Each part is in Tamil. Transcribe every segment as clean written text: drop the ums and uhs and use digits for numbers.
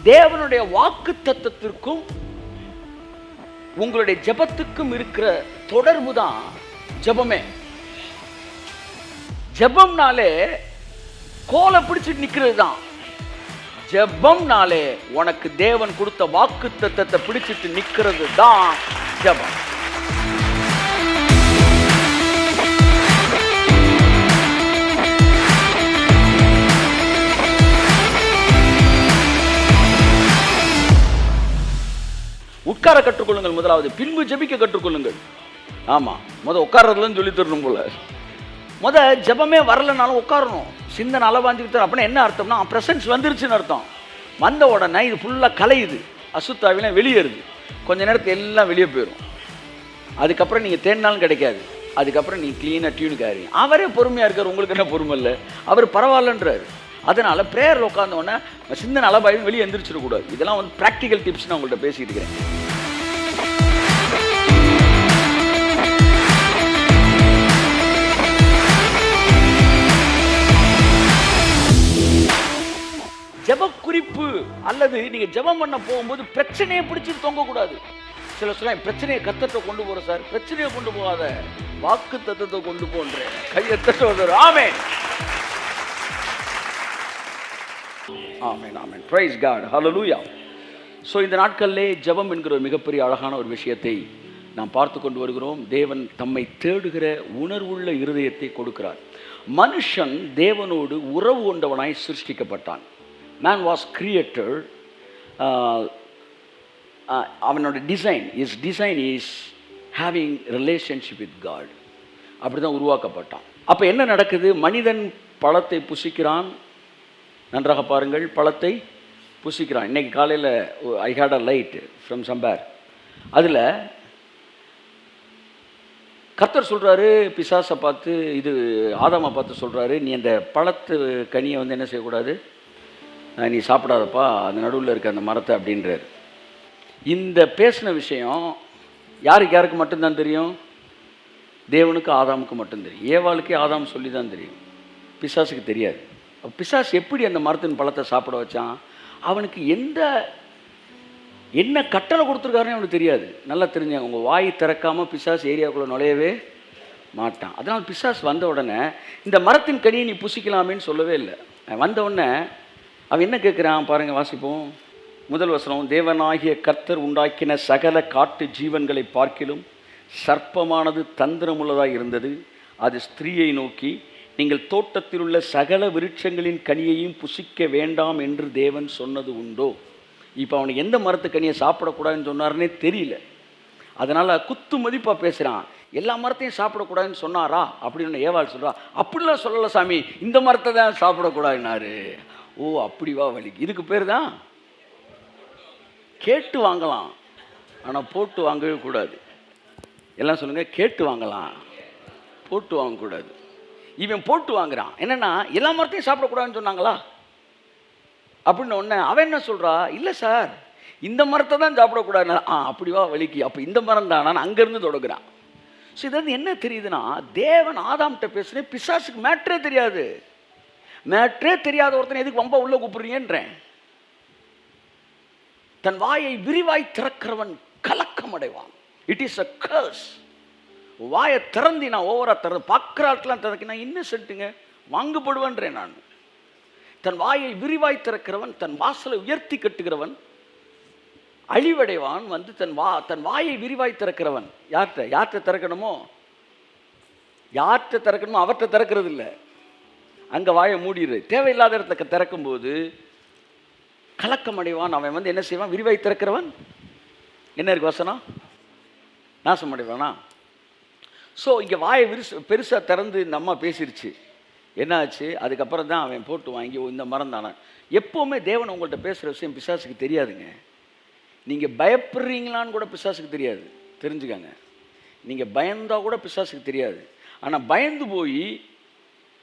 தேவனுடைய வாக்கு தத்தத்திற்கும் உங்களுடைய ஜெபத்துக்கும் இருக்கிற தொடர்பு தான் ஜெபமே. ஜெபம்னாலே கோலை பிடிச்சிட்டு நிக்கிறது தான். ஜெபம்னாலே உனக்கு தேவன் கொடுத்த வாக்கு தத்தத்தை பிடிச்சிட்டு நிக்கிறது தான் ஜெபம். உட்கார கற்றுக்கொள்ளுங்கள் முதலாவது, பின்பு ஜெபிக்க கற்றுக்கொள்ளுங்கள். ஆமா, உட்கார்றதுலன்னு சொல்லி தரணும் போல. ஜெபமே வரலனாலும் உட்காரணும். சிந்தனை அளவாஞ்சிக்கிட்டு அப்படின்னா என்ன அர்த்தம்னா பிரசன்ஸ் வந்துருச்சுன்னு அர்த்தம். வந்த உடனே இது ஃபுல்லாக கலையுது, அசுத்தாவிலாம் வெளியேறுது. கொஞ்ச நேரத்துக்கு எல்லாம் வெளியே போயிடும். அதுக்கப்புறம் நீங்கள் தேடினாலும் கிடைக்காது. அதுக்கப்புறம் நீங்கள் க்ளீனாக டியூனுக்கு ஆறீங்க. அவரே பொறுமையாக இருக்கார், உங்களுக்கு என்ன பொறுமை இல்லை, அவர் பரவாயில்லன்றார். அதனால் ப்ரேயரில் உட்காந்தோடனே சிந்தனை அளவாயும் வெளியே எந்திரிச்சிடக்கூடாது. இதெல்லாம் வந்து ப்ராக்டிக்கல் டிப்ஸ் நான் உங்கள்கிட்ட பேசிட்டு இருக்கிறேன். ஜெப குறிப்பு அல்லது நீங்க ஜெபம் பண்ண போகும்போது பிரச்சனையை பிடிச்சிட்டு தொங்கக்கூடாது. சில சொல்ல பிரச்சனையை கத்தத்தை கொண்டு போற சார், பிரச்சனையை கொண்டு போகாத, வாக்கு தத்தத்தை கொண்டு போன்ற கையத்தட்ட வந்தார். ஆமென் ஆமென் ஆமென், பிரைஸ் காட், ஹல்லேலூயா. ஸோ இந்த நாட்களிலே ஜெபம் என்கிற ஒரு மிகப்பெரிய அழகான ஒரு விஷயத்தை நாம் பார்த்து கொண்டு வருகிறோம். தேவன் தம்மை தேடுகிற உணர்வுள்ள இருதயத்தை கொடுக்கிறார். மனுஷன் தேவனோடு உறவு கொண்டவனாய் சிருஷ்டிக்கப்பட்டான். Man was created, அவனோட design is having relationship with God. அப்படி தான் உருவாக்கப்பட்டான். அப்போ என்ன நடக்குது? மனிதன் பழத்தை புசிக்கிறான். நன்றாக பாருங்கள், பழத்தை புசிக்கிறான். இன்றைக்கி காலையில் ஐ ஹேட் அ லைட் ஃப்ரம் சம்பேர். அதில் கர்த்தர் சொல்கிறாரு, பிசாசை பார்த்து, இது ஆதாமை பார்த்து சொல்கிறாரு, நீ அந்த பழத்து கனியை வந்து என்ன செய்யக்கூடாது, நீ சாப்பிடாதப்பா, அந்த நடுவில் இருக்க அந்த மரத்தை அப்படின்றார். இந்த பேசின விஷயம் யாருக்கு மட்டும்தான் தெரியும்? தேவனுக்கு ஆதாமுக்கு மட்டும் தெரியும். ஏவாளுக்கே ஆதாம் சொல்லி தான் தெரியும், பிசாசுக்கு தெரியாது. பிசாசு எப்படி அந்த மரத்தின் பழத்தை சாப்பிட வச்சான்? அவனுக்கு என்ன கட்டளை கொடுத்துருக்காருன்னு அவனுக்கு தெரியாது. நல்லா தெரிஞ்சாங்க, உங்கள் வாய் திறக்காமல் பிசாசு ஏரியாவுக்குள்ளே நுழையவே மாட்டான். அதனால் பிசாசு வந்த உடனே இந்த மரத்தின் கனியை நீ புசிக்கலாமேன்னு சொல்லவே இல்லை. வந்த உடனே அவன் என்ன கேட்குறான் பாருங்கள், வாசிப்போம். முதல் வசனம், தேவனாகிய கர்த்தர் உண்டாக்கின சகல காட்டு ஜீவன்களை பார்க்கிலும் சர்ப்பமானது தந்திரமுள்ளதாக இருந்தது. அது ஸ்திரீயை நோக்கி, நீங்கள் தோட்டத்தில் உள்ள சகல விருட்சங்களின் கனியையும் புசிக்க வேண்டாம் என்று தேவன் சொன்னது உண்டோ? இப்போ அவனுக்கு எந்த மரத்து கனியை சாப்பிடக்கூடாதுன்னு சொன்னார்னே தெரியல. அதனால் குத்து மதிப்பாக பேசுகிறான். எல்லா மரத்தையும் சாப்பிடக்கூடாதுன்னு சொன்னாரா அப்படின்னு ஏவாள் சொல்கிறா. அப்படிலாம் சொல்லலை சாமி, இந்த மரத்தை தான் சாப்பிடக்கூடாதுன்னாரு. ஓ அப்படிவா வலிக்கு. இதுக்கு பேர் தான் கேட்டு வாங்கலாம், ஆனால் போட்டு வாங்கவே கூடாது. எல்லாம் சொல்லுங்கள், கேட்டு வாங்கலாம், போட்டு வாங்கக்கூடாது. இவன் போட்டு வாங்குறான். என்னென்னா எல்லா மரத்தையும் சாப்பிடக்கூடாதுன்னு சொன்னாங்களா அப்படின்னு ஒன்று. அவன் என்ன சொல்கிறா, இல்லை சார் இந்த மரத்தை தான் சாப்பிடக்கூடாதுன்னா, அப்படிவா வலிக்கு, அப்போ இந்த மரம் தானே அங்கேருந்து தொடங்குறான். ஸோ இது வந்து என்ன தெரியுதுன்னா, தேவன் ஆதாம்கிட்ட பேசுகிறேன், பிசாசுக்கு மேட்ரே தெரியாது. மேட்ரே தெரியாத ஒருத்தனை எதுக்கு வம்ப உள்ள கூப்பிடுறீங்கன்றேன். தன் வாயை விரிவாய் திறக்கிறவன் கலக்கம் அடைவான். It is a curse. வாயை திறந்தி நான் ஓவரா திறந்து பார்க்குற ஆட்கெல்லாம் திறக்கி நான் இன்னசென்ட்டுங்க வாங்கப்படுவேன்றேன் நான். தன் வாயை விரிவாய் திறக்கிறவன், தன் வாசலை உயர்த்தி கட்டுகிறவன் அழிவடைவான். வந்து தன் வாயை விரிவாய் திறக்கிறவன் யார்கிட்ட திறக்கணுமோ அவர்கிட்ட திறக்கிறது இல்லை. அங்கே வாயை மூடிடு. தேவையில்லாத இடத்துல திறக்கும்போது கலக்கம் அடைவான். அவன் வந்து என்ன செய்வான்? விரிவாய் திறக்கிறவன் என்ன இருக்கு வசனம்? நாசம் அடைவானா? ஸோ இங்கே வாயை பெருசாக திறந்து இந்த அம்மா பேசிருச்சு. என்ன ஆச்சு? அதுக்கப்புறம் தான் அவன் போட்டு வாங்கி இந்த மரம் தானே. எப்போவுமே தேவன் உங்கள்கிட்ட பேசுகிற விஷயம் பிசாசுக்கு தெரியாதுங்க. நீங்கள் பயப்படுறீங்களான்னு கூட பிசாசுக்கு தெரியாது, தெரிஞ்சுக்கங்க. நீங்கள் பயந்தால் கூட பிசாசுக்கு தெரியாது. ஆனால் பயந்து போய்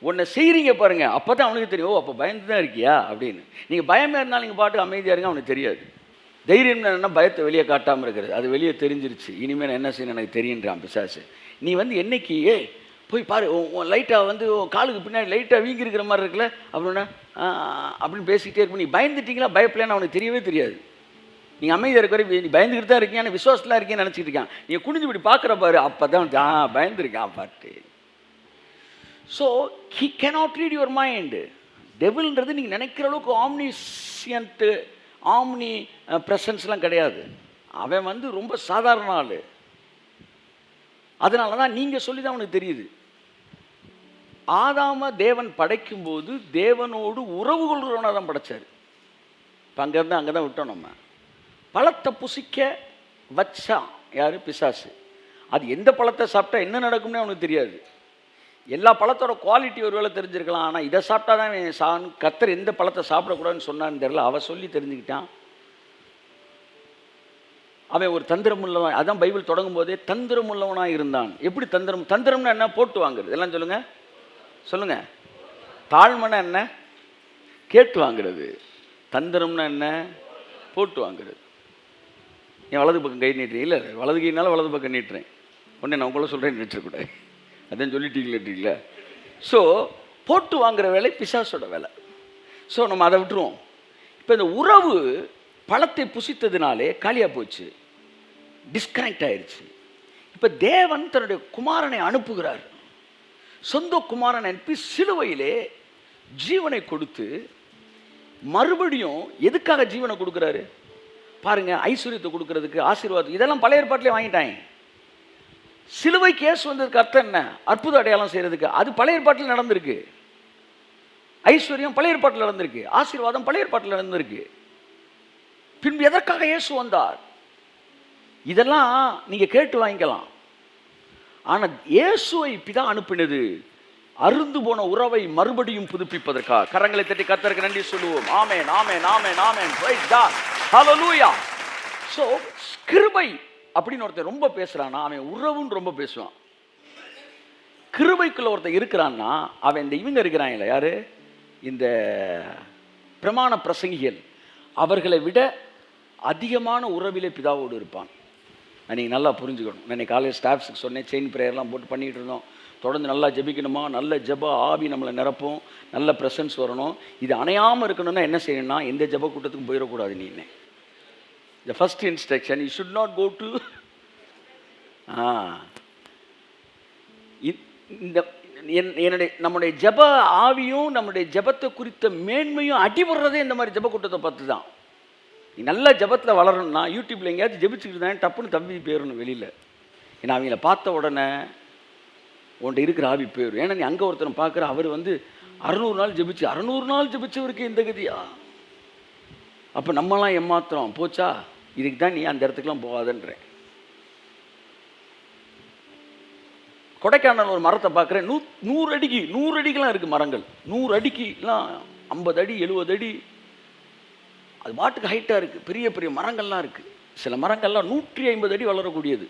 உன்னை செய்கிறீங்க பாருங்க, அப்போ தான் அவனுக்கு தெரியும், ஓ அப்போ பயந்து தான் இருக்கியா அப்படின்னு. நீங்கள் பயமாக இருந்தாலும் நீங்கள் பாட்டு அமைதியாக இருங்க, அவனுக்கு தெரியாது. தைரியம் என்னென்னா பயத்தை வெளியே காட்டாமல் இருக்கிறது. அது வெளியே தெரிஞ்சிருச்சு, இனிமேல் என்ன செய்யணும் எனக்கு தெரியுன்றான் பிசாசு. நீ வந்து என்னைக்கு போய் பாரு, லைட்டாக வந்து காலுக்கு பின்னாடி லைட்டாக வீங்கி இருக்கிற மாதிரி இருக்குல்ல அப்படின்னா அப்படின்னு பேசிக்கிட்டே இருப்போம். நீ பயந்துட்டீங்களா பயப்படலன்னு அவனுக்கு தெரியவே தெரியாது. நீங்கள் அமைதியாக இருக்கிற நீ பயந்துக்கிட்டு தான் இருக்கீங்க, விசுவாசத்தில் இருக்கீங்கன்னு நினச்சிட்டு இருக்கான். நீங்கள் குனிஞ்சு இப்படி பார்க்குற பாரு, அப்போ தான் பயந்துருக்கான் பாட்டு. So he cannot read your mind. டெவில்ன்றது நீங்கள் நினைக்கிற அளவுக்கு ஆம்னிசியன்ட்டு ஆம்னி ப்ரெசன்ஸ்லாம் கிடையாது. அவன் வந்து ரொம்ப சாதாரண ஆள். அதனால தான் நீங்கள் சொல்லி தான் அவனுக்கு தெரியுது. ஆதாம தேவன் படைக்கும்போது தேவனோடு உறவு கொள்கிறவனாக தான் படைச்சார். இப்போ அங்கேருந்து அங்கே தான் விட்டோம். நம்ம பழத்தை புசிக்க வச்சான் யார்? பிசாசு. அது எந்த பழத்தை சாப்பிட்டா என்ன நடக்கும்னு அவனுக்கு தெரியாது. எல்லா பழத்தோட குவாலிட்டி ஒரு வேளை தெரிஞ்சிருக்கலாம். ஆனால் இதை சாப்பிட்டா தான் கர்த்தர் எந்த பழத்தை சாப்பிடக்கூடாதுன்னு சொன்னான்னு தெரியல. அவன் சொல்லி தெரிஞ்சுக்கிட்டான். அவன் ஒரு தந்திரமுள்ளவன். அதான் பைபிள் தொடங்கும் போதே தந்திரமுள்ளவனாக இருந்தான். எப்படி தந்திரம்னா என்ன? போட்டு வாங்குறது. எல்லாம் சொல்லுங்க சொல்லுங்க. தாழ்மைனா என்ன? கேட்டு வாங்குறது. தந்திரம்னா என்ன? போட்டு வாங்குறது. என் வலது பக்கம் கை நீட்டுறேன். இல்லை, வலது கையினால வலது பக்கம் நீட்டுறேன். உடனே நான் உங்களை சொல்கிறேன் நினச்சிடக்கூடாது. அதான் சொல்லிட்டீங்களா? ஸோ போட்டு வாங்குற வேலை பிசாசோட வேலை. ஸோ நம்ம அதை விட்டுருவோம். இப்போ இந்த உறவு பழத்தை புசித்ததுனாலே காலியாக போச்சு, டிஸ்கனெக்ட் ஆயிடுச்சு. இப்போ தேவன் தன்னுடைய குமாரனை அனுப்புகிறார். சொந்த குமாரனை அனுப்பி சிலுவையிலே ஜீவனை கொடுத்து மறுபடியும் எதுக்காக ஜீவனை கொடுக்குறாரு பாருங்க? ஐஸ்வர்யத்தை கொடுக்கறதுக்கு, ஆசீர்வாதம். இதெல்லாம் பழைய ஏற்பாட்டிலே வாங்கிட்டாங்க. சிலுவைக்கு இயேசு வந்ததுக்கு அர்த்தம் என்ன? அற்புத அடையாளம் செய்யறதுக்கு. அது பழைய ஏற்பாட்டில் நடந்திருக்கு. ஐஸ்வர்யம் பழைய ஏற்பாட்டில் நடந்திருக்கு. ஆசீர்வாதம் பழைய ஏற்பாட்டில் நடந்திருக்கு. பின்பு எதற்காக இயேசு வந்தார்? இதெல்லாம் நீங்க கேட்டு வாங்கிக்கலாம். ஆனால் இயேசுவை பிதா அனுப்பினது அருந்து போன உறவை மறுபடியும் புதுப்பிப்பதற்காக. கரங்களை தட்டி கர்த்தருக்கு நன்றி சொல்லுவோம். ஆமென், ஆமென், ஆமென், ஆமென். Praise God. ஹல்லேலூயா. சோ கிருபை அப்படின்னு ஒருத்தர் ரொம்ப பேசுறானா, அவன் உறவுன்னு ரொம்ப பேசுவான். கிருபைக்குள்ள ஒருத்தர் இருக்கிறான்னா அவன் இந்த இவங்க இருக்கிறாங்க யாரு? இந்த பிரமாண பிரசங்கிகள். அவர்களை விட அதிகமான உறவிலே பிதாவோடு இருப்பான். நீங்கள் நல்லா புரிஞ்சுக்கணும். நான் காலேஜ் ஸ்டாஃப்ஸுக்கு சொன்னேன், செயின் ப்ரேயர்லாம் போட்டு பண்ணிகிட்டு இருந்தோம். தொடர்ந்து நல்லா ஜெபிக்கணுமா, நல்ல ஜெப ஆவி நம்மளை நிரப்பும், நல்ல ப்ரெசன்ஸ் வரணும். இது அணையாமல் இருக்கணும்னா என்ன செய்யணும்னா, எந்த ஜெப கூட்டத்துக்கும் போயிடக்கூடாது. நீ the first instruction, you should not go to நம்முடைய ஜெப ஆவியும் நம்முடைய ஜெபத்தை குறித்த மேன்மையும் அடிபடுறதே இந்த மாதிரி ஜெப கூட்டத்தை பார்த்து தான். நீ நல்ல ஜெபத்தில் வளரணும்னா யூடியூப்ல எங்கேயாச்சும் ஜெபிச்சுக்கிட்டு தான் டப்புன்னு தம்பி போயிடணும் வெளியில். ஏன்னா அவங்கள பார்த்த உடனே உன்ட்ட இருக்கிற ஆவி போயிடும். ஏன்னா நீ அங்கே ஒருத்தனை பார்க்குற, அவர் வந்து 600 நாள் ஜெபிச்சு 600 நாள் ஜெபிச்சவருக்கு இந்த கதியா? அப்போ நம்மலாம் ஏமாத்திரம் போச்சா? இதுக்கு தான் நீ அந்த இடத்துக்குலாம் போகாதன்றேன். கொடைக்கானல் ஒரு மரத்தை பார்க்குறேன், 100 அடிக்கெலாம் இருக்குது மரங்கள். 100 அடிக்குலாம் 50 அடி 70 அடி. அது பாட்டுக்கு ஹைட்டாக இருக்குது. பெரிய பெரிய மரங்கள்லாம் இருக்குது. சில மரங்கள்லாம் 150 அடி வளரக்கூடியது.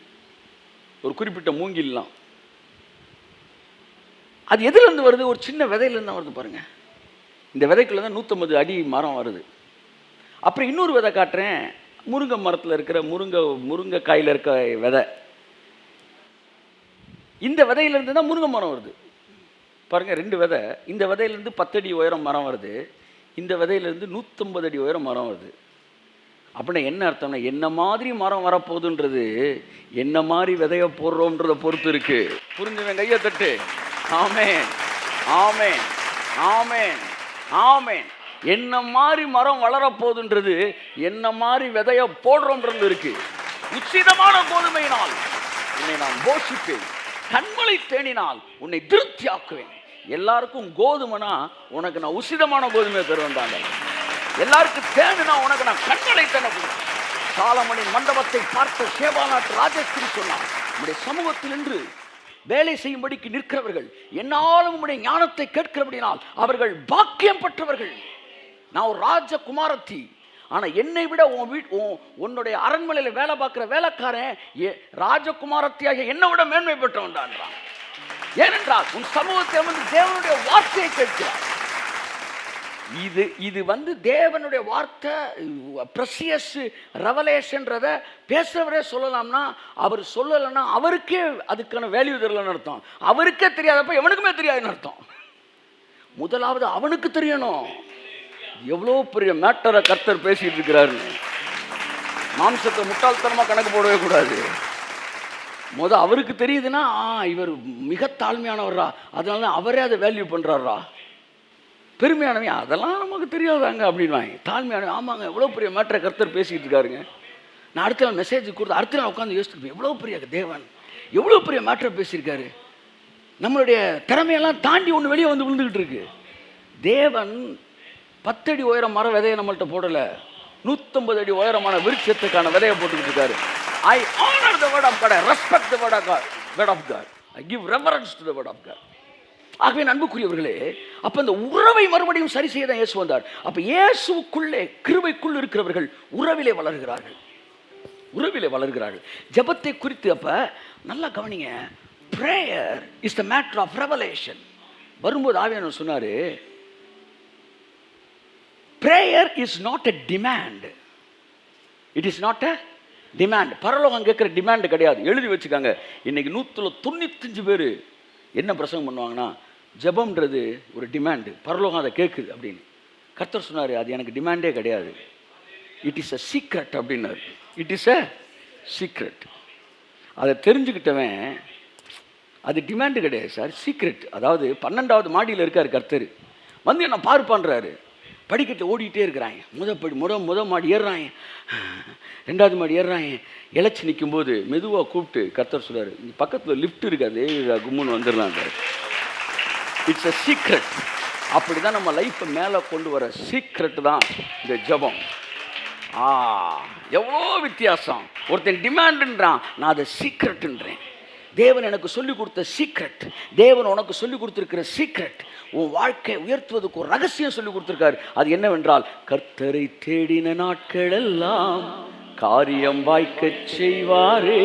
ஒரு குறிப்பிட்ட மூங்கில்லாம். அது எதுலேருந்து வருது? ஒரு சின்ன விதையிலேருந்து வருது பாருங்கள். இந்த விதைக்குள்ளே தான் 150 அடி மரம் வருது. அப்புறம் இன்னொரு விதை காட்டுறேன், முருங்கை மரத்தில் இருக்கிற முருங்கைக்காயில் இருக்க விதை. இந்த விதையிலேருந்து தான் முருங்கை மரம் வருது பாருங்கள். 2 விதை. இந்த விதையிலேருந்து 10 அடி உயரம் மரம் வருது. இந்த விதையிலேருந்து 150 அடி உயரம் மரம் வருது. அப்படின்னா என்ன அர்த்தம்னா, என்ன மாதிரி மரம் வரப்போகுதுன்றது என்ன மாதிரி விதைய போடுறோம்ன்றதை பொறுத்து இருக்கு. புரிஞ்சுவேன்? கையை தட்டு. ஆமென், ஆமென், ஆமென், ஆமென். என்ன மாதிரி மரம் வளரப்போகுதுன்றது என்ன மாதிரி விதைய போடுறோம்ன்றது இருக்கு. உச்சிதமான கோதுமையினால் உன்னை நான் போஷிப்பேன், கண்மலை தேனினால் உன்னை திருப்தியாக்குவேன். எல்லாருக்கும் கோதுமைனா உனக்கு நான் உசிதமான கோதுமையை தருவேன்டாங்க. எல்லாருக்கும் தேனுனா உனக்கு நான் கண்மலை தேனை கொடுப்பேன். சாலமனின் மண்டபத்தை பார்த்த சேபா நாட்டு ராஜஸ்திரி சொன்னார், உங்களுடைய சமூகத்தில் நின்று வேலை செய்யும்படிக்கு நிற்கிறவர்கள் என்னாலும் உங்களுடைய ஞானத்தை கேட்கிறபடினால் அவர்கள் பாக்கியம் பெற்றவர்கள். நான் ஒரு ராஜகுமாரத்தி, ஆனால் என்னை விட உன்னுடைய அரண்மனையில் வேலை பார்க்குற வேலைக்காரன் ராஜகுமாரத்தியாக என்னை விட மேன்மை பெற்றவன்றான். ஏனென்றால் உன் சமூகத்தை வந்து தேவனுடைய வார்த்தையை கேட்கிறார். இது வந்து தேவனுடைய வார்த்தை, ப்ரெஷியஸ் ரெவலேஷன்றத பேசுறவரே சொல்லலாம்னா, அவர் சொல்லலைன்னா அவருக்கே அதுக்கான வேல்யூ தெரியலன்னு அர்த்தம். அவருக்கே தெரியாதப்ப எவனுக்குமே தெரியாதுன்னு அர்த்தம். முதலாவது அவனுக்கு தெரியணும் எவ்வளோ பெரிய மேட்டரை கர்த்தர் பேசிட்டு இருக்கிறாரு. மாம்சத்தை முட்டாள்தனமாக கணக்கு போடவே கூடாது. அவருக்கு தெரியுதுன்னா இவர் மிக தாழ்மையானவரா, அதனால அவரே அதை வேல்யூ பண்ணுறாரா. பெருமையானவங்க அதெல்லாம் நமக்கு தெரியாதாங்க அப்படின்வாங்க. தாழ்மையானவங்க ஆமாங்க எவ்வளோ பெரிய மேட்டரை கர்த்தர் பேசிக்கிட்டு இருக்காருங்க. நான் அடுத்த நாள் மெசேஜ் கொடுத்து அடுத்த நாள் உட்காந்து யோசிச்சுருப்பேன், எவ்வளோ பெரிய தேவன் எவ்வளோ பெரிய மேட்டரை பேசியிருக்காரு. நம்மளுடைய திறமையெல்லாம் தாண்டி ஒன்று வெளியே வந்து விழுந்துக்கிட்டு இருக்கு. தேவன் 10 அடி உயரம் மர விதையை நம்மள்கிட்ட போடலை, 150 அடி உயரமான விருட்சத்துக்கான விதையை போட்டுக்கிட்டு இருக்காரு. I honor the word of God, I respect the word of God, I give reverence to the word of God. ஆகவே அன்புக்குரியவர்களே, அப்ப இந்த உறவை மறுபடியும் சரி செய்ய தான் இயேசு வந்தார். அப்ப இயேசுக்குள்ளே கிருபைக்குள் இருக்கிறவர்கள் உறவிலே வளர்கிறார்கள், உறவிலே வளர்கிறார்கள். ஜெபத்தை குறித்து அப்ப நல்லா கவனிங்க. prayer is the matter of revelation. வரும்போது ஆவியானவர் சொன்னாரு, prayer is not a demand, it is not a demand. பரலோகம் கேட்குற டிமாண்ட் கிடையாது. எழுதி வச்சுக்காங்க. இன்னைக்கு 195 பேர் என்ன பிரசங்கம் பண்ணுவாங்கன்னா, ஜெபம்ன்றது ஒரு டிமாண்டு, பரலோகம் அதை கேட்குது அப்படின்னு. கர்த்தர் சொன்னார், அது எனக்கு டிமாண்டே கிடையாது, இட் இஸ் அ சீக்ரெட் அப்படின்னாரு. It is a secret. அதை தெரிஞ்சுக்கிட்டவன் அது டிமாண்டு கிடையாது சார், சீக்ரெட். அதாவது 12வது மாடியில் இருக்கார் கர்த்தர், வந்து என்ன பார்ப்பான்றாரு. படிக்கட்டில் ஓடிக்கிட்டே இருக்கிறாங்க. முத மாடி ஏறுறாங்க, 2வது மாடி ஏறுறாங்க. இழைச்சி நிற்கும்போது மெதுவாக கூப்பிட்டு கர்த்தர் சொல்கிறார், இங்கே பக்கத்தில் லிஃப்ட் இருக்காது, கும்முன்னு வந்துடலாம். It's a secret. அப்படி தான் நம்ம லைஃப்பை மேலே கொண்டு வர சீக்ரெட் தான் இந்த ஜெபம். எவ்வளோ வித்தியாசம். ஒருத்தன் டிமாண்டுன்றான், நான் அதை சீக்ரெட்டுன்றேன். தேவன் எனக்கு சொல்லிக் கொடுத்த சீக்ரெட், தேவன் உனக்கு சொல்லிக் கொடுத்துருக்கிற சீக்ரெட், உன் வாழ்க்கை உயர்த்துவதற்கு ஒரு ரகசியம் சொல்லிக் கொடுத்துருக்காரு. அது என்னவென்றால், கர்த்தரை தேடின நாட்கள் எல்லாம் காரியம் வாய்க்க செய்வாரே,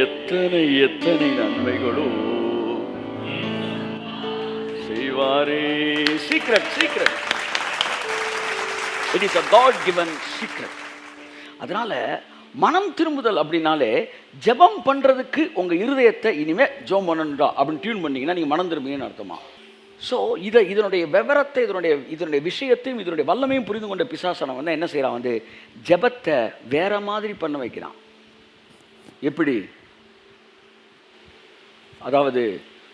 எத்தனை எத்தனை நன்மைகளோ செய்வாரே. Secret, secret. It is a God given secret. அதனால மனம் திரும்புதல் அப்படின்னாலே, ஜெபம் பண்ணுறதுக்கு உங்கள் இருதயத்தை இனிமேல் ஜெபம் பண்ணணும்டா அப்படின்னு டியூன் பண்ணிங்கன்னா நீங்கள் மனம் திரும்புங்கன்னு அர்த்தமா. ஸோ இதனுடைய விவரத்தை, இதனுடைய விஷயத்தையும் இதனுடைய வல்லமையும் புரிந்து கொண்ட பிசாசனை வந்து என்ன செய்கிறான், வந்து ஜெபத்தை வேற மாதிரி பண்ண வைக்கிறான். எப்படி? அதாவது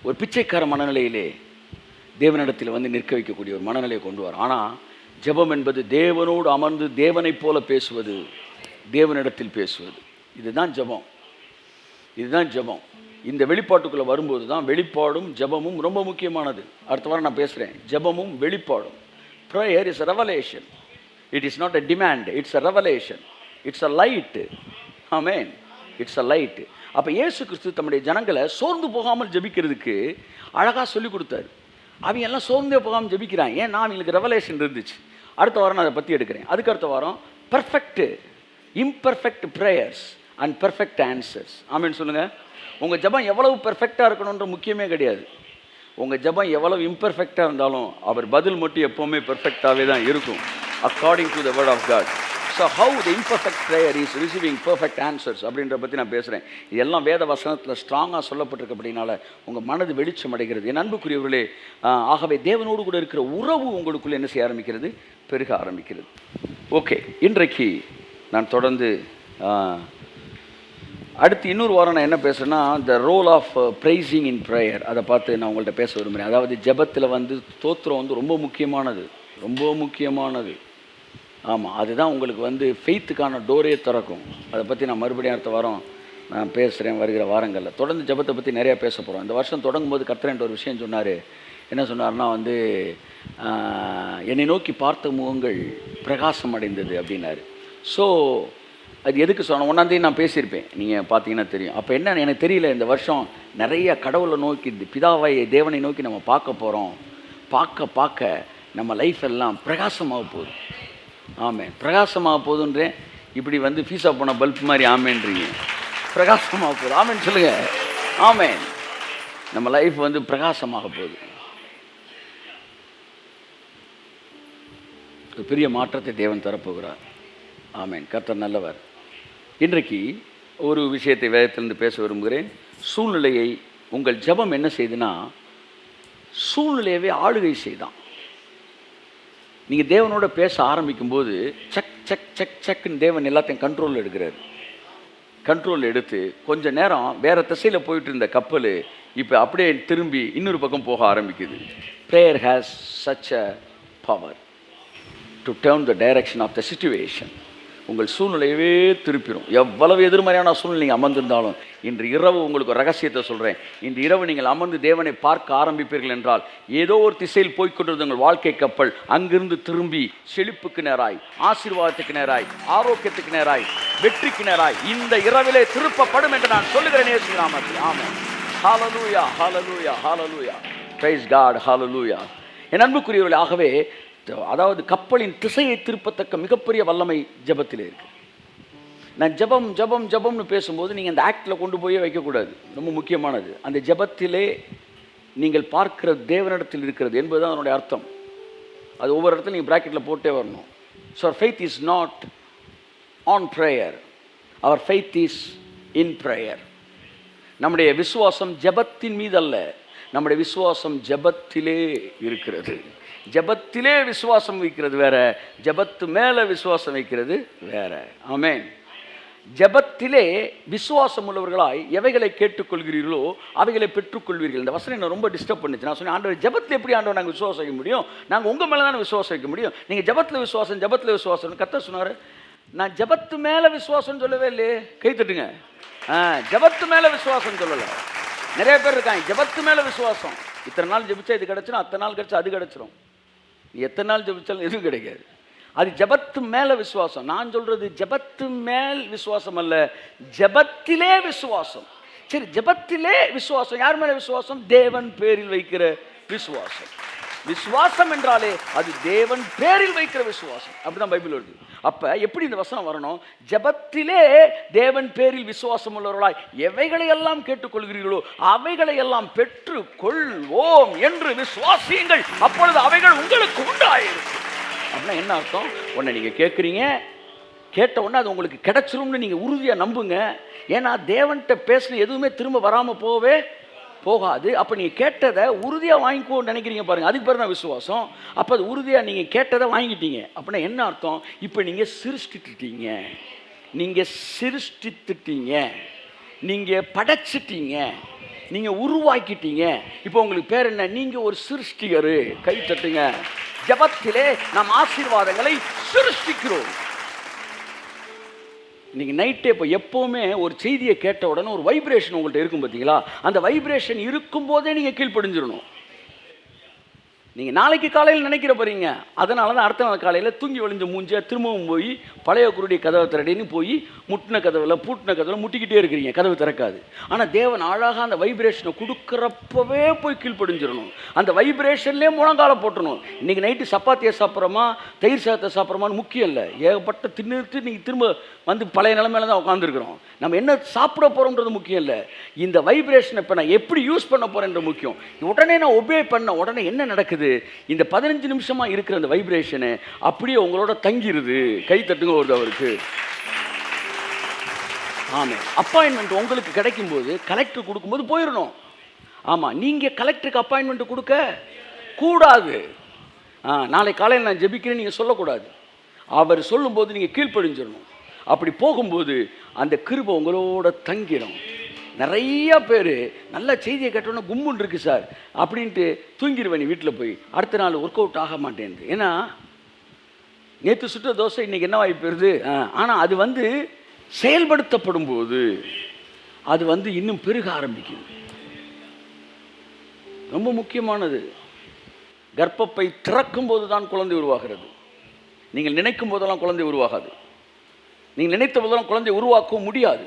ஒரு பிச்சைக்கார மனநிலையிலே தேவனிடத்தில் வந்து நிற்க வைக்கக்கூடிய ஒரு மனநிலையை கொண்டு வர. ஆனால் ஜெபம் என்பது தேவனோடு அமர்ந்து தேவனைப் போல பேசுவது, தேவனிடத்தில் பேசுவது. இதுதான் ஜெபம், இதுதான் ஜெபம். இந்த வெளிப்பாட்டுக்குள்ளே வரும்போது தான் வெளிப்பாடும் ஜெபமும் ரொம்ப முக்கியமானது. அடுத்த வாரம் நான் பேசுகிறேன், ஜெபமும் வெளிப்பாடும். Prayer is a revelation, it is not a demand, it's a revelation, it's a light. Amen, it's a light. அப்போ இயேசு கிறிஸ்து தம்முடைய ஜனங்களை சோர்ந்து போகாமல் ஜெபிக்கிறதுக்கு அழகாக சொல்லி கொடுத்தாரு. அவங்க எல்லாம் சோர்ந்தே போகாமல் ஜெபிக்கிறாங்க. ஏன்? நான் அவங்களுக்கு ரெவலேஷன் இருந்துச்சு. அடுத்த வாரம் நான் அதை பற்றி எடுக்கிறேன். அதுக்கு அடுத்த வாரம் perfect imperfect prayers and perfect answers. ஆமென் சொல்லுங்கள். உங்கள் ஜெபம் எவ்வளவு பெர்ஃபெக்டாக இருக்கணுன்ற முக்கியமே கிடையாது. உங்கள் ஜெபம் எவ்வளவு இம்பர்ஃபெக்டாக இருந்தாலும் அவர் பதில் மட்டும் எப்போவுமே பெர்ஃபெக்டாகவே தான் இருக்கும், according to the word of God. So how the imperfect prayer is receiving perfect answers அப்படின்ற பற்றி நான் பேசுகிறேன். இதெல்லாம் வேத வசனத்தில் ஸ்ட்ராங்காக சொல்லப்பட்டிருக்கு. அப்படின்னால உங்கள் மனது வெளிச்சம் அடைகிறது. என் அன்புக்குரியவர்களே, ஆகவே தேவனோடு கூட இருக்கிற உறவு உங்களுக்குள்ளே என்ன செய்ய ஆரம்பிக்கிறது? பெருக ஆரம்பிக்கிறது. ஓகே, இன்றைக்கு நான் தொடர்ந்து அடுத்து இன்னொரு வாரம் நான் என்ன பேசுகிறேன்னா, the role of praising in prayer, அதை பார்த்து நான் உங்கள்கிட்ட பேச விரும்புகிறேன். அதாவது ஜெபத்தில் வந்து ஸ்தோத்திரம் வந்து ரொம்ப முக்கியமானது, ரொம்ப முக்கியமானது. ஆமாம், அதுதான் உங்களுக்கு வந்து ஃபெய்த்துக்கான டோரே திறக்கும். அதை பற்றி நான் மறுபடியும் அடுத்த வாரம் நான் பேசுகிறேன். வருகிற வாரங்களில் தொடர்ந்து ஜெபத்தை பற்றி நிறையா பேச போகிறோம். இந்த வருஷம் தொடங்கும் போது கர்த்தர் ஒரு விஷயம் சொன்னார். என்ன சொன்னார்னா வந்து, என்னை நோக்கி பார்த்த முகங்கள் பிரகாசம் அடைந்தது அப்படின்னாரு. ஸோ அது எதுக்கு சொன்ன 1ஆம் தேதி நான் பேசியிருப்பேன், நீங்கள் பார்த்தீங்கன்னா தெரியும். அப்போ என்ன எனக்கு தெரியல, இந்த வருஷம் நிறைய கடவுளை நோக்கி, பிதாவை தேவனை நோக்கி நம்ம பார்க்க போகிறோம். பார்க்க பார்க்க நம்ம லைஃப் எல்லாம் பிரகாசமாக போகுது. ஆமென், பிரகாசமாக போகுதுன்றேன். இப்படி வந்து ஃபீஸாக போன பல்ப் மாதிரி ஆமேன்றீங்க, பிரகாசமாக போகுது. ஆமேன்னு சொல்லுங்கள். ஆமேன், நம்ம லைஃப் வந்து பிரகாசமாக போகுது. ஒரு பெரிய மாற்றத்தை தேவன் தரப்போகிறார். ஆமென். கர்த்தர் நல்லவர். இன்றைக்கு ஒரு விஷயத்தை வேதத்திலிருந்து பேச விரும்புகிறேன். சூழ்நிலையை உங்கள் ஜெபம் என்ன செய்துன்னா, சூழ்நிலையவே ஆளுகை செய்தான். நீங்கள் தேவனோட பேச ஆரம்பிக்கும்போது சக் சக் சக் சக்குன்னு தேவன் எல்லாத்தையும் கண்ட்ரோலில் எடுக்கிறார். கண்ட்ரோல் எடுத்து கொஞ்ச நேரம் வேறு திசையில் போயிட்டு இருந்த கப்பல் இப்போ அப்படியே திரும்பி இன்னொரு பக்கம் போக ஆரம்பிக்குது. Prayer has such a power to turn the direction of the situation. உங்கள் சூழ்நிலையவே திருப்பிடும். எவ்வளவு எதிர்மறையான சூழ்நிலை நீங்கள் அமர்ந்திருந்தாலும் இன்று இரவு உங்களுக்கு ஒரு ரகசியத்தை சொல்கிறேன். இன்று இரவு நீங்கள் அமர்ந்து தேவனை பார்க்க ஆரம்பிப்பீர்கள் என்றால் ஏதோ ஒரு திசையில் போய்கொண்டிருந்த உங்கள் வாழ்க்கை கப்பல் அங்கிருந்து திரும்பி செழிப்புக்கு நேராய், ஆசீர்வாதத்துக்கு நேராய், ஆரோக்கியத்துக்கு நேராய், வெற்றிக்கு நேராய் இந்த இரவிலே திருப்பப்படும் என்று நான் சொல்லுகிறேன் இயேசு நாமத்தில். ஆமென். ஹல்லேலூயா, ஹல்லேலூயா, ஹல்லேலூயா. பிரைஸ் காட், ஹல்லேலூயா. என் அன்புக்குரியவர்களே, ஆகவே அதாவது கப்பலின் திசையை திருப்பத்தக்க மிகப்பெரிய வல்லமை ஜெபத்திலே இருக்கு. நான் ஜெபம் ஜெபம் ஜெபம்னு பேசும்போது நீங்கள் அந்த ஆக்டில் கொண்டு போய் வைக்கக்கூடாது. ரொம்ப முக்கியமானது அந்த ஜெபத்திலே நீங்கள் பார்க்கிற தேவனிடத்தில் இருக்கிறது என்பதுதான் அதனுடைய அர்த்தம். அது ஒவ்வொரு இடத்துல நீங்கள் ப்ராக்கெட்டில் போட்டே வரணும். So our faith is not on prayer, our faith is in prayer. நம்முடைய விசுவாசம் ஜெபத்தின் மீது அல்ல, நம்முடைய விசுவாசம் ஜெபத்திலே இருக்கிறது. ஜெபத்திலே விசுவாசம் வைக்கிறது வேற, ஜெபத்து மேலே விசுவாசம் வைக்கிறது வேற. ஆமென். ஜெபத்திலே விசுவாசம் உள்ளவர்களாய் எவைகளை கேட்டுக்கொள்கிறீர்களோ அவைகளை பெற்றுக்கொள்வீர்கள். இந்த வசனம் என்ன ரொம்ப டிஸ்டர்ப் பண்ணுச்சு. நான் சொன்னேன், ஆண்டவர் ஜெபத்தில் எப்படி ஆண்டவர் நாங்கள் விசுவாசம் வைக்க முடியும்? நாங்கள் உங்கள் மேலே தானே விசுவாசம் வைக்க முடியும். நீங்கள் ஜெபத்தில் விசுவாசம், ஜெபத்தில் விசுவாசம். கர்த்தர் சொன்னார், நான் ஜெபத்து மேலே விசுவாசம்னு சொல்லவே இல்லையே. கை தட்டுங்க. ஜெபத்து மேலே விசுவாசம் சொல்லலை. நிறைய பேர் இருக்காங்க ஜெபத்து மேலே விசுவாசம். இத்தனை நாள் ஜெபிச்சா இது கிடச்சிடும், அத்தனை நாள் கிடச்சா அது கிடச்சிரும். எத்தனை நாள் ஜெபிச்சாலும் எதுவும் கிடைக்காது. அது ஜெபத்து மேல விசுவாசம். நான் சொல்றது ஜெபத்து மேல் விசுவாசம் அல்ல, ஜெபத்திலே விசுவாசம். சரி, ஜெபத்திலே விசுவாசம். யார் மேல விசுவாசம்? தேவன் பேரில் வைக்கிற விசுவாசம். விசுவாசம் என்றாலே அது தேவன் பேரில் வைக்கிற விசுவாசம். அப்படிதான் பைபிள் வருது. அப்ப எப்படி இந்த வசனம் வரணும்? ஜெபத்திலே தேவன் பேரில் விசுவாசம் உள்ளவர்களாய் எவைகளை எல்லாம் கேட்டுக்கொள்கிறீர்களோ அவைகளை எல்லாம் பெற்று கொள்வோம் என்று விசுவாசியுங்கள், அப்பொழுது அவைகள் உங்களுக்கு உண்டாயிருக்கும். அப்படின்னா என்ன அர்த்தம்? உடனே நீங்க கேட்குறீங்க, கேட்ட உடனே அது உங்களுக்கு கிடைச்சிரும்னு நீங்க உறுதியா நம்புங்க. ஏன்னா தேவன்கிட்ட பேசின எதுவுமே திரும்ப வராம போகவே போகாது. அப்போ நீங்கள் கேட்டதை உறுதியாக வாங்கிக்கோன்னு நினைக்கிறீங்க பாருங்கள், அதுக்கு பேர் தான் விசுவாசம். அப்போ அது உறுதியாக நீங்கள் கேட்டதை வாங்கிட்டீங்க. அப்படின்னா என்ன அர்த்தம்? இப்போ நீங்கள் சிருஷ்டித்துட்டீங்க, நீங்கள் சிருஷ்டித்துட்டீங்க, நீங்கள் படைச்சிட்டீங்க, நீங்கள் உருவாக்கிட்டீங்க. இப்போ உங்களுக்கு பேர் என்ன? நீங்கள் ஒரு சிருஷ்டிகர். கை தட்டுங்க. ஜெபத்திலே நாம் ஆசீர்வாதங்களை சிருஷ்டிக்கிறோம். இன்றைக்கி நைட்டே இப்போ எப்போவுமே ஒரு செய்தியை கேட்ட உடனே ஒரு வைப்ரேஷன் உங்கள்கிட்ட இருக்கும் பார்த்தீங்களா? அந்த வைப்ரேஷன் இருக்கும்போதே நீங்கள் கீழ்ப்படிஞ்சிடணும். நீங்கள் நாளைக்கு காலையில் நினைக்கிற போகிறீங்க, அதனால தான் அடுத்த நாள் காலையில் தூங்கி வழிஞ்ச மூஞ்சியாக திரும்பவும் போய் பழைய குருடைய கதவை திறடின்னு போய் முட்டின கதவில் பூட்டின கதவில் முட்டிக்கிட்டே இருக்கிறீங்க, கதவு திறக்காது. ஆனால் தேவன் அழகாக அந்த வைப்ரேஷனை கொடுக்குறப்பவே போய் கீழ்ப்படிஞ்சிடணும். அந்த வைப்ரேஷன்லேயே முழங்கால போட்டணும். இன்றைக்கி நைட்டு சப்பாத்தியை சாப்பிட்றோமா தயிர் சாதத்தை சாப்பிட்றோமான்னு முக்கியம் இல்லை. ஏகப்பட்ட தின்னுட்டு நீங்கள் திரும்ப வந்து பழைய நிலைமையில தான் உட்காந்துருக்குறோம். நம்ம என்ன சாப்பிட போகிறோன்றது முக்கியம் இல்லை, இந்த வைப்ரேஷனை இப்போ நான் எப்படி யூஸ் பண்ண போகிறேன்ற முக்கியம். உடனே நான் ஒபே பண்ண உடனே என்ன நடக்குது? இந்த 15 நிமிஷமாக இருக்கிற அந்த வைப்ரேஷனு அப்படியே உங்களோட தங்கிருது. கை தட்டுங்க ஒரு அவருக்கு. ஆமாம், அப்பாயின்மெண்ட் உங்களுக்கு கிடைக்கும் போது கலெக்டர் கொடுக்கும்போது போயிடணும். ஆமாம், நீங்கள் கலெக்டருக்கு அப்பாயின்மெண்ட் கொடுக்க கூடாது. நாளை காலையில் நான் ஜெபிக்கிறேன்னு நீங்கள் சொல்லக்கூடாது. அவர் சொல்லும்போது நீங்கள் கீழ்ப்படிஞ்சிடணும். அப்படி போகும்போது அந்த கிருபை உங்களோட தங்கிடும். நிறைய பேர் நல்ல செய்தியை கேட்டோன்னா கும்முன்னு இருக்குது சார் அப்படின்ட்டு தூங்கிடுவேன். நீ வீட்டில் போய் அடுத்த நாள் ஒர்க் அவுட் ஆக மாட்டேங்குது. ஏன்னா நேற்று சுட்ட தோசை இன்றைக்கி என்ன வாய்ப்பு பெறுது. ஆனால் அது வந்து செயல்படுத்தப்படும் போது அது வந்து இன்னும் பெருக ஆரம்பிக்குது. ரொம்ப முக்கியமானது. கர்ப்பப்பை திறக்கும் போது தான் குழந்தை உருவாகிறது. நீங்கள் நினைக்கும் போதெல்லாம் குழந்தை உருவாகாது. நீங்கள் நினைத்த போதெல்லாம் குழந்தை உருவாக்க முடியாது.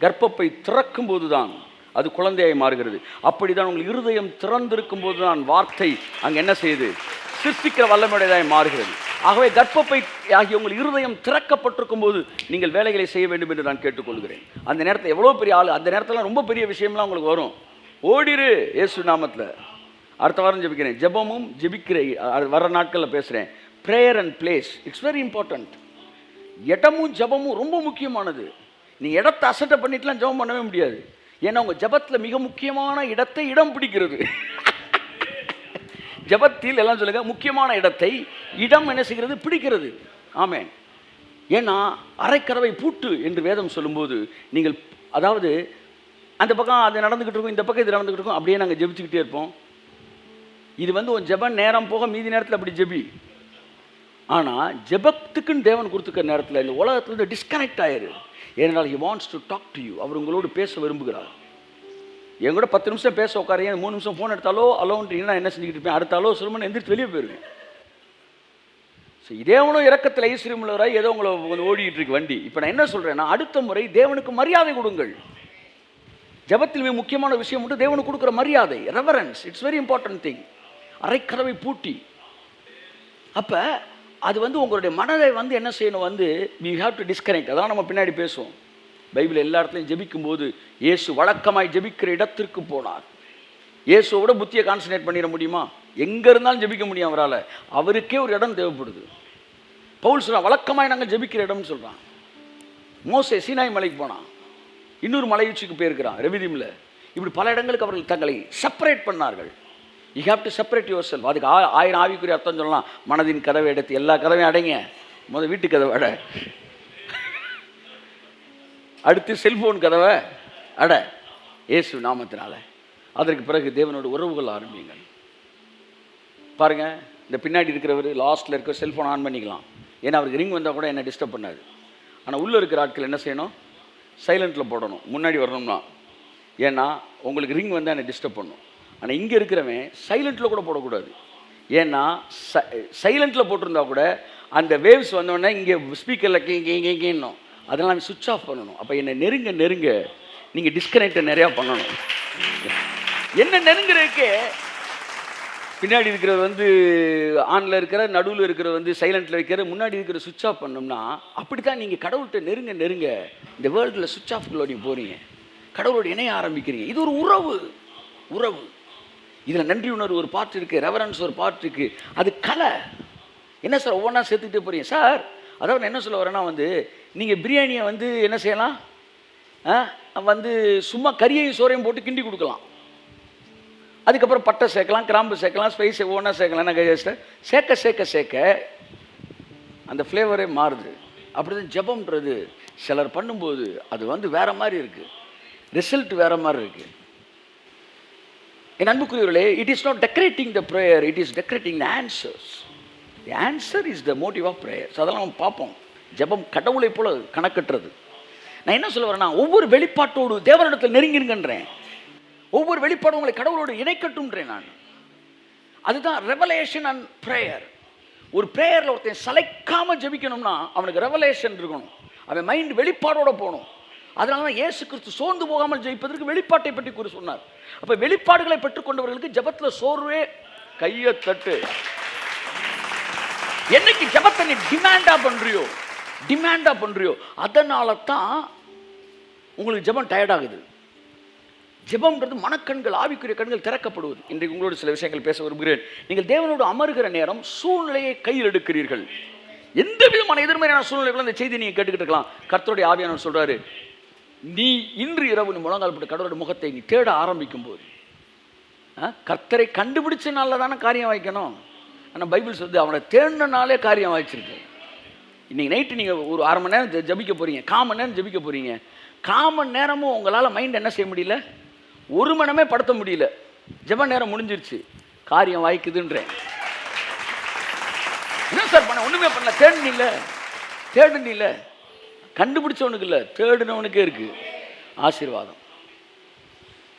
கர்ப்பப்பை திறக்கும் போது தான் அது குழந்தையாய் மாறுகிறது. அப்படி தான் உங்கள் இருதயம் திறந்திருக்கும் போது தான் வார்த்தை அங்கே என்ன செய்யுது? சிருஷ்டிக்கிற வல்லமையுடையதாய் மாறுகிறது. ஆகவே கர்ப்பப்பை ஆகிய உங்கள் இருதயம் திறக்கப்பட்டிருக்கும் போது நீங்கள் வேலைகளை செய்ய வேண்டும் என்று நான் கேட்டுக்கொள்கிறேன். அந்த நேரத்தில் எவ்வளோ பெரிய ஆள், அந்த நேரத்தில் ரொம்ப பெரிய விஷயம்லாம் உங்களுக்கு வரும். ஓடிரு இயேசு நாமத்தில். அடுத்த வாரம் ஜெபிக்கிறேன். ஜெபமும் ஜெபிக்கிற வர நாட்களில் பேசுகிறேன். Prayer and place it's very important. இடமும் ஜபமும் ரொம்ப முக்கியமானது. நீ இடத்தை அசட்டை பண்ணிட்டுலாம் ஜபம் பண்ணவே முடியாது. ஏன்னா உங்கள் ஜபத்தில் மிக முக்கியமான இடத்தை இடம் பிடிக்கிறது. ஜபத்தில் எல்லாம் சொல்லுங்க, முக்கியமான இடத்தை இடம் என்ன செய்கிறது? பிடிக்கிறது. ஆமென். ஏன்னா அரைக்கதவை பூட்டு என்று வேதம் சொல்லும்போது நீங்கள் அதாவது அந்த பக்கம் அது நடந்துக்கிட்டு இருக்கும், இந்த பக்கம் இது நடந்துக்கிட்டு இருக்கும், அப்படியே நாங்கள் ஜெபிச்சுக்கிட்டே இருப்போம். இது உன் ஜெபம் நேரம் போக மீதி நேரத்தில் அப்படி ஜெபி. ஆனால் ஜெபத்துக்குன்னு தேவன் கொடுத்துக்கிற நேரத்தில் இந்த உலகத்துலேருந்து டிஸ்கனெக்ட் ஆயிரு. ஏனென்றால் he wants to talk to you. அவர் உங்களோடு பேச விரும்புகிறார். என் கூட 10 நிமிஷம் பேச உட்காரு, 3 நிமிஷம் ஃபோன் எடுத்தாலோ அலோன்றீங்கன்னா என்ன செஞ்சுக்கிட்டு இருப்பேன்? அடுத்தாலோ சொல்லுமன்னு எந்திரிச்சு வெளியே போயிருவேன். ஸோ இதேவனும் இறக்கத்தில் ஐஸ்வர்யம் உள்ளவராய் ஏதோ உங்களை ஓடிக்கிட்டு இருக்கு வண்டி. இப்போ நான் என்ன சொல்கிறேன்னா, அடுத்த முறை தேவனுக்கு மரியாதை கொடுங்கள். ஜபத்தில் மிக முக்கியமான விஷயம் மட்டும் தேவனுக்கு கொடுக்குற மரியாதை, reverence. It's very important thing. அரைக்கதவை பூட்டி. அப்போ அது உங்களுடைய மனதை என்ன செய்யணும்? we have to disconnect. அதான் நம்ம பின்னாடி பேசுவோம். பைபிள் எல்லா இடத்துலையும் ஜெபிக்கும் போது இயேசு வழக்கமாய் ஜெபிக்கிற இடத்திற்கு போனார். இயேசுவோட புத்தியை கான்சன்ட்ரேட் பண்ணிட முடியுமா? எங்கே இருந்தாலும் ஜெபிக்க முடியும் அவரால். அவருக்கே ஒரு இடம் தேவைப்படுது. பவுல் சொல்கிறான், வழக்கமாய் நாங்கள் ஜெபிக்கிற இடம்னு சொல்கிறான். மோசே சீனாய் மலைக்கு போனான், இன்னொரு மலை உச்சிக்கு போயிருக்கிறான் ரெவிதீமில். இப்படி பல இடங்களுக்கு அவர்கள் தங்களை செப்பரேட் பண்ணார்கள். You have to separate yourself. அதுக்கு 1000 ஆவிக்குரிய அர்த்தம் சொல்லலாம். மனதின் கதவை எடுத்து எல்லா கதவையும் அடைங்க. வீட்டு கதவை அடை, அடுத்து செல்போன் கதவை அடை இயேசு நாமத்தினால. அதற்கு பிறகு தேவனோட உறவுகள் ஆரம்பிங்க. பாருங்க, இந்த பின்னாடி இருக்கிறவர் லாஸ்ட்டில் இருக்க செல்ஃபோன் ஆன் பண்ணிக்கலாம். ஏன்னா அவருக்கு ரிங் வந்தால் கூட என்ன டிஸ்டர்ப் பண்ணாது. ஆனால் உள்ளே இருக்கிற ஆட்கள் என்ன செய்யணும்? சைலண்ட்டில் போடணும் முன்னாடி வரணும்னா. ஏன்னா உங்களுக்கு ரிங் வந்தால் என்ன டிஸ்டர்ப் பண்ணும். ஆனால் இங்கே இருக்கிறவன் சைலண்ட்டில் கூட போடக்கூடாது. ஏன்னா சைலண்ட்டில் போட்டிருந்தா கூட அந்த வேவ்ஸ் வந்தோடனே இங்கே ஸ்பீக்கரில் கேங்கேன்னும், அதெல்லாம் சுவிட்ச் ஆஃப் பண்ணணும். அப்போ என்னை நெருங்க நீங்கள் டிஸ்கனெக்டை நிறையா பண்ணணும். என்ன நெருங்குறதுக்கே பின்னாடி இருக்கிறது ஆனில் இருக்கிற, நடுவில் இருக்கிற சைலண்ட்டில் வைக்கிற, முன்னாடி இருக்கிற சுவிட்ச் ஆஃப் பண்ணோம்னா அப்படி தான் நீங்கள் கடவுள்கிட்ட நெருங்க இந்த வேர்ல்டில் சுவிட்ச் ஆஃப்குள்ளே நீங்கள் போகிறீங்க. கடவுளோட இணைய ஆரம்பிக்கிறீங்க. இது ஒரு உறவு. இதில் நன்றி உணர்வு ஒரு பார்ட் இருக்குது, ரெவரன்ஸ் ஒரு பார்ட் இருக்குது. அது கலை. என்ன சார் ஒவ்வொன்றா சேர்த்துக்கிட்டே போகிறீங்க சார்? அதாவது என்ன சொல்ல வரேன்னா நீங்கள் பிரியாணியை என்ன செய்யலாம்? சும்மா கறியையும் சோறையும் போட்டு கிண்டி கொடுக்கலாம். அதுக்கப்புறம் பட்டை சேர்க்கலாம், கிராம்பு சேர்க்கலாம், ஸ்பைஸ் ஒவ்வொன்றா சேர்க்கலாம். என்ன சேர்க்க அந்த ஃப்ளேவரே மாறுது. அப்படி தான் ஜெபம்ன்றது சிலர் பண்ணும்போது அது வேறு மாதிரி இருக்குது, ரிசல்ட் வேறு மாதிரி இருக்குது. என் அன்புக்குரியவர்களே, it is not decorating the prayer, it is decorating the answers. The answer is the motive of prayers. அதெல்லாம் நம்ம பார்ப்போம். ஜெபம் கடவுளை போல கணக்கட்டுறது. நான் என்ன சொல்ல வரேன்னா, ஒவ்வொரு வெளிப்பாட்டோடு தேவனிடத்தில் நெருங்கிருங்கன்றேன். ஒவ்வொரு வெளிப்பாடும் உங்களை கடவுளோடு இணைக்கட்டும்ன்றேன் நான். அதுதான் ரெவலேஷன் அண்ட் ப்ரேயர். ஒரு ப்ரேயரில் ஒருத்தன் சளைக்காமல் ஜெபிக்கணும்னா அவனுக்கு ரெவலேஷன் இருக்கணும். அவன் மைண்ட் வெளிப்பாடோட போகணும். அதனால தான் இயேசு கிறிஸ்து சோர்ந்து போகாமல் ஜெயிப்பதற்கு வெளிப்பாட்டை பற்றி கூறி சொன்னார். அப்போ வெளிப்பாடுகளை பெற்றுக்கொண்டவர்களுக்கு ஜெபத்தில் சோர்வே கையை தட்டு. என்னைக்கு ஜெபத்தை நீ டிமாண்டா பண்றியோ அதனால தான் உங்களுக்கு ஜெபம் டயர்டாகுது. ஜெபம்ன்றது மனக்கண்கள், ஆவிக்குரிய கண்கள் திறக்கப்படுவது. இன்றைக்கு உங்களோட சில விஷயங்கள் பேச விரும்புகிறேன். நீங்கள் தேவனோடு அமர்கிற நேரம் சூழ்நிலையை கையில் எடுக்கிறீர்கள். எந்த விதமான எதிர்மறையான சூழ்நிலைகளும் இந்த செய்தி நீங்கள் கேட்டுக்கிட்டு இருக்கலாம். கர்த்தருடைய ஆவியானவர் சொல்றாரு, நீ இன்று இரவு நீ முழங்கால் போட்டு கடவுளுடைய முகத்தை நீ தேட ஆரம்பிக்கும் போது கர்த்தரை கண்டுபிடிச்சனால தானே காரியம் வைக்கணும். ஆனால் பைபிள் சொல்லுது அவனை தேடினாலே காரியம் வாய்ச்சிருக்கு. இன்றைக்கி நைட்டு நீங்கள் ஒரு 1/2 மணி நேரம் ஜபிக்க போகிறீங்க, 1/4 மணி நேரம் ஜபிக்க போகிறீங்க. 1/4 மணி நேரமும் உங்களால் மைண்ட் என்ன செய்ய முடியல? 1 மணி நேரமே படுத்த முடியல. ஜப நேரம் முடிஞ்சிருச்சு, காரியம் வாய்க்குதுன்றேன். என்ன சார் பண்ண? ஒன்றுமே பண்ணல. தேடுனில்ல, கண்டுபிடிச்சவனுக்கு இல்லை, தேடுனவனுக்கே இருக்குது ஆசீர்வாதம்.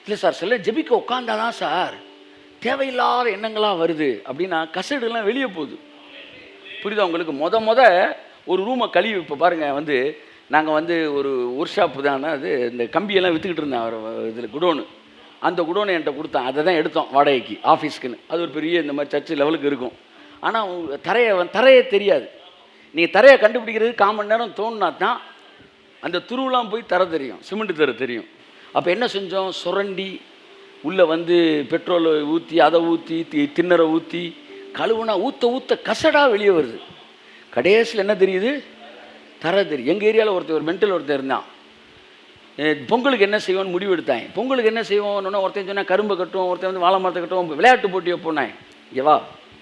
இல்லை சார், சில ஜெபிக்க உட்காந்தாதான் சார் தேவையில்லாத எண்ணங்களாக வருது அப்படின்னா கசடுலாம் வெளியே போகுது. புரியுதா உங்களுக்கு? மொத ஒரு ரூமை கழுவி. இப்போ பாருங்கள், நாங்கள் ஒரு ஒர்க் ஷாப்பு தானே, அது இந்த கம்பியெல்லாம் விற்றுக்கிட்டு இருந்தேன் அவர் இதில் குடோனு. அந்த குடோனை என்கிட்ட கொடுத்தேன். அதை தான் எடுத்தோம் வாடகைக்கு ஆஃபீஸ்க்குன்னு. அது ஒரு பெரிய இந்த மாதிரி சர்ச்சு லெவலுக்கு இருக்கும். ஆனால் தரையே தெரியாது. நீங்கள் தரையை கண்டுபிடிக்கிறது 1/4 மணி நேரம் தோணுனா தான் அந்த துருவெலாம் போய் தர தெரியும், சிமெண்ட் தர தெரியும். அப்போ என்ன செஞ்சோம்? சுரண்டி உள்ளே பெட்ரோலை ஊற்றி, அதை ஊற்றி, திண்ணறை ஊற்றி, கழுவுனா ஊற்ற ஊற்ற கசடாக வெளியே வருது. கடைசியில் என்ன தெரியுது? தர தெரியும். எங்கள் ஏரியாவில் ஒரு மென்டல் ஒருத்தர் இருந்தான். பொங்கலுக்கு என்ன செய்வோன்னு முடிவு எடுத்தாங்க. பொங்கலுக்கு என்ன செய்வோம்னு ஒருத்தன் சொன்னால் கரும்பு கட்டுவோம், ஒருத்தன் வந்து வாழை மரத்தை கட்டுவோம், விளையாட்டு போட்டி வைப்போனாய். இவா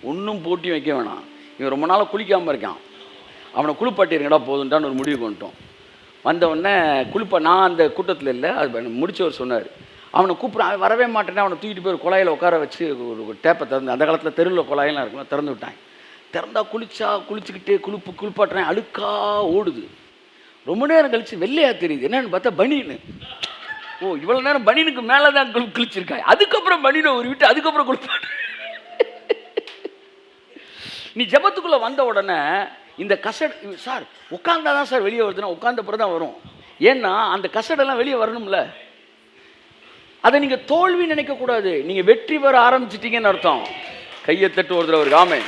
ஒன்றும் போட்டி வைக்க வேணாம், இவன் ரொம்ப நாளாக குளிக்காமல் இருக்கான், அவனை குளிப்பாட்டிருங்கடா போதுன்ட்டான்னு ஒரு முடிவு பண்ணிட்டோம். வந்தவுடனே நான் அந்த கூட்டத்தில் இல்லை, அது முடிச்சவர் சொன்னார். அவனை கூப்பிட்றான், வரவே மாட்டேன்னா அவனை தூக்கிட்டு போய் ஒரு குழாயில் உட்கார வச்சு ஒரு டேப்பை திறந்து, அந்த காலத்தில் தெருவில் குழாயெல்லாம் இருக்கும், திறந்து விட்டாங்க. திறந்தா குளிச்சுக்கிட்டே குளிப்பாட்டுறேன், அழுக்கா ஓடுது. ரொம்ப நேரம் கழிச்சு வெள்ளையா தெரியுது. என்னன்னு பார்த்தா பனின்னு. ஓ, இவ்வளோ நேரம் பனினுக்கு மேலே தான் குளிச்சிருக்காய், அதுக்கப்புறம் பனினை ஒரு விட்டு அதுக்கப்புறம் குளிப்பாட்டு. நீ ஜபத்துக்குள்ளே வந்த உடனே இந்த கசடு சார் உட்காந்தா தான் சார் வெளியே வருதுன்னா உட்காந்த பிறகு தான் வரும். ஏன்னா அந்த கசடெல்லாம் வெளியே வரணும்ல. அதை நீங்கள் தோல்வி நினைக்கக்கூடாது, நீங்கள் வெற்றி பெற ஆரம்பிச்சிட்டீங்கன்னு அர்த்தம். கையை தட்டு ஒருத்தர் ஒரு ஆமென்.